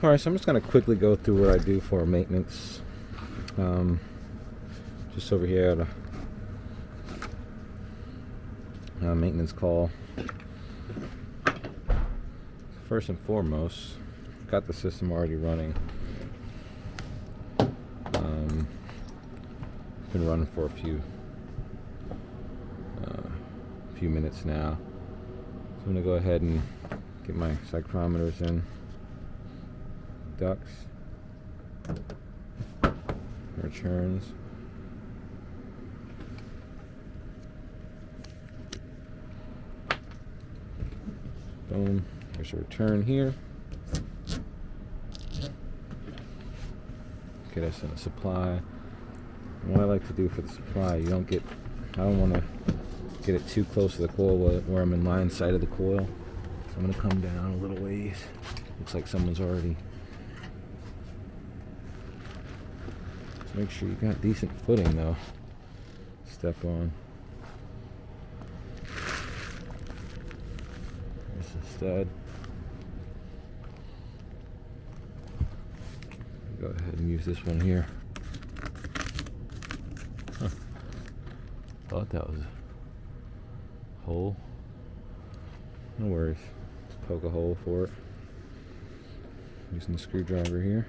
Alright, so I'm just going to quickly go through what I do for maintenance. Just over here at a maintenance call. First and foremost, got the system already running. Been running for a few minutes now. So I'm going to go ahead and get my psychrometers in. Ducts, returns, boom, there's a return here. Get us in a supply. And what I like to do for the supply, I don't want to get it too close to the coil where I'm in line sight of the coil. So I'm going to come down a little ways. Looks like someone's already. So make sure you got decent footing though. Step on. There's a stud. Go ahead and use this one here. Huh. Thought that was a hole. No worries. Just poke a hole for it. Using the screwdriver here.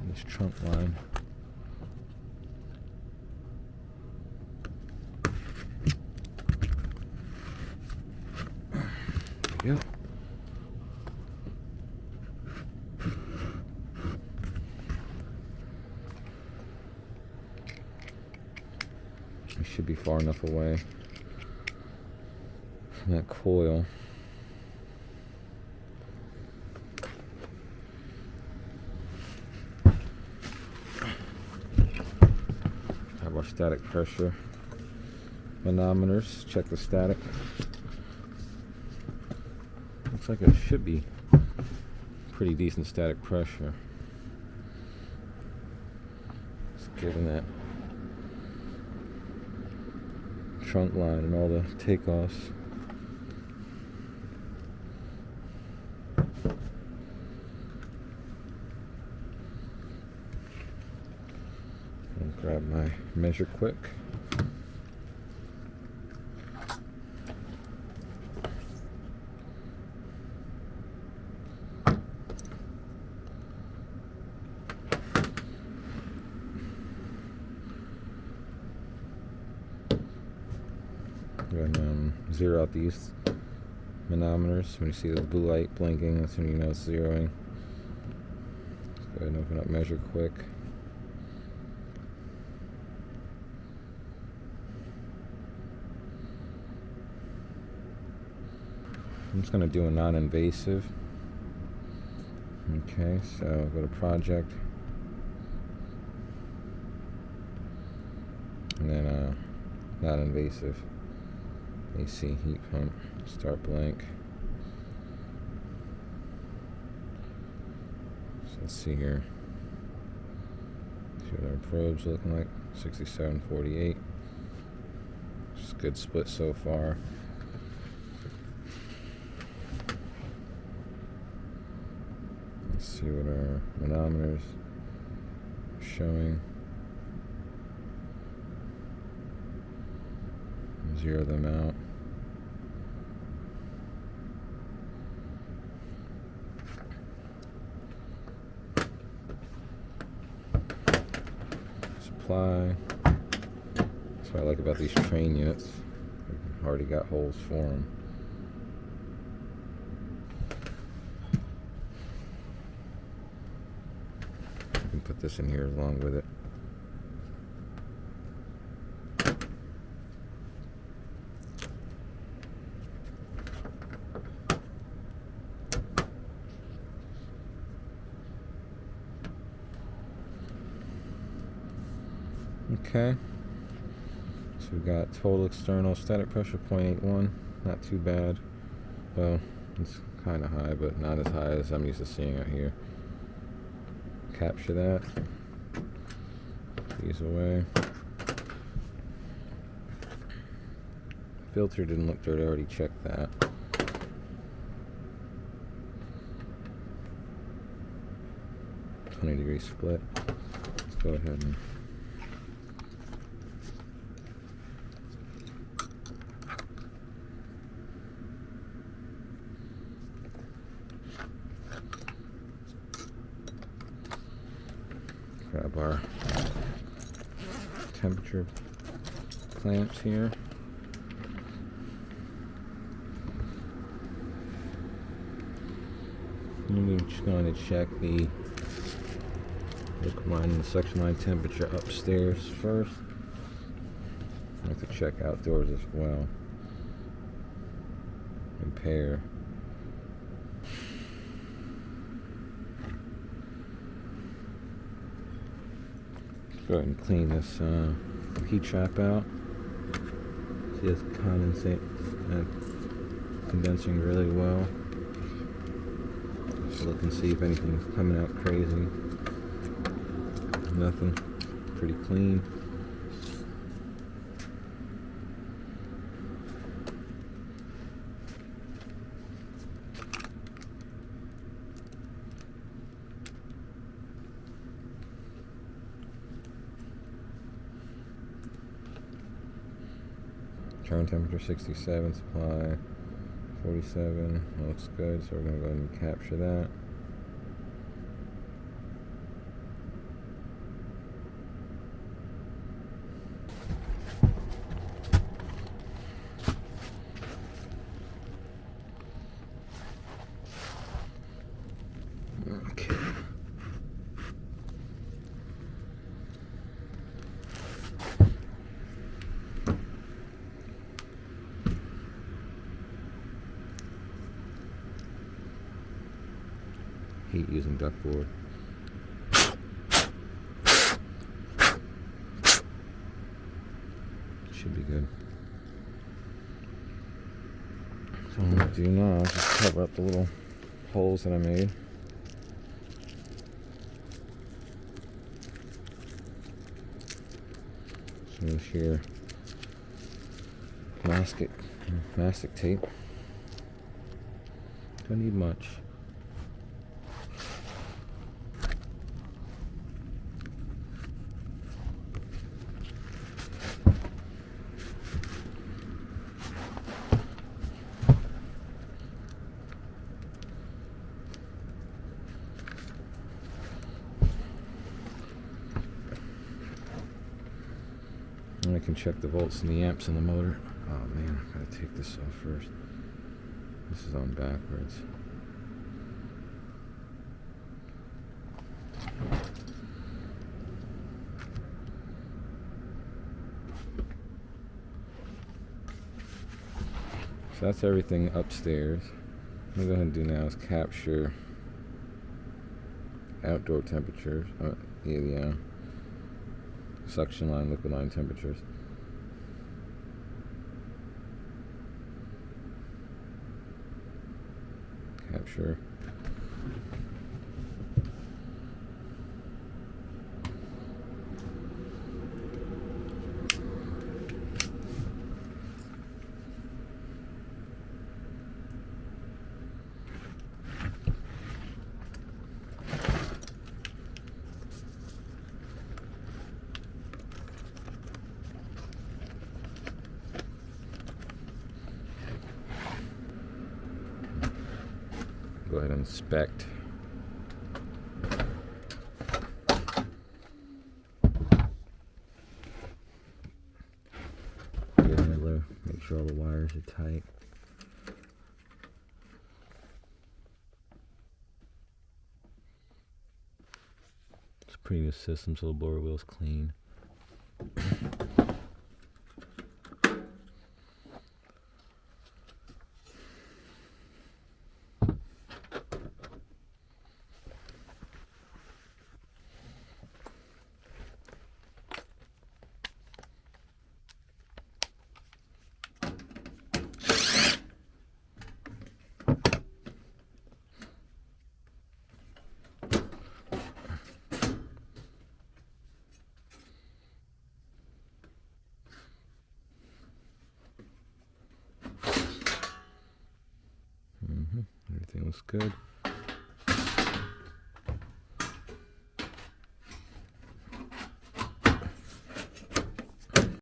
And this trunk line. There we go. We should be far enough away from that coil. Have our static pressure manometers. Check the static. Looks like it should be pretty decent static pressure. Just given that trunk line and all the takeoffs. I'll grab my measure quick. And zero out these manometers. When you see the blue light blinking, that's when you know it's zeroing. Let's go ahead and open up measure quick. I'm just going to do a non-invasive. Okay, so go to project. And then non-invasive. AC heat pump, start blank. So let's see here. See what our probe's looking like. 6748. Just a good split so far. Let's see what our manometers are showing. Zero them out. Supply. That's what I like about these train units. They've already got holes for them. I can put this in here along with it. Okay, so we got total external static pressure 0.81, not too bad. Well, it's kind of high, but not as high as I'm used to seeing out here. Capture that, put these away. Filter didn't look dirty, I already checked that. .20-degree split. Let's go ahead and grab our temperature clamps here. And we're just going to check the liquid line and the suction line temperature upstairs first. I have to check outdoors as well. Compare. Let's go ahead and clean this heat trap out. See, it's condensing really well. Let's look and see if anything's coming out crazy. Nothing. Pretty clean. Turn temperature 67, supply 47. That looks good, so we're going to go ahead and capture that. Okay. Heat using ductboard. Should be good. So what I'm going to do now is just cover up the little holes that I made. So use your mastic tape. Don't need much. And I can check the volts and the amps in the motor. Oh man, I gotta take this off first. This is on backwards. So that's everything upstairs. What I'm going to do now is capture outdoor temperatures. Suction line, liquid line temperatures. Capture. Go ahead and inspect. Make sure all the wires are tight. It's a pretty new system, so the blower wheel's clean. Everything looks good.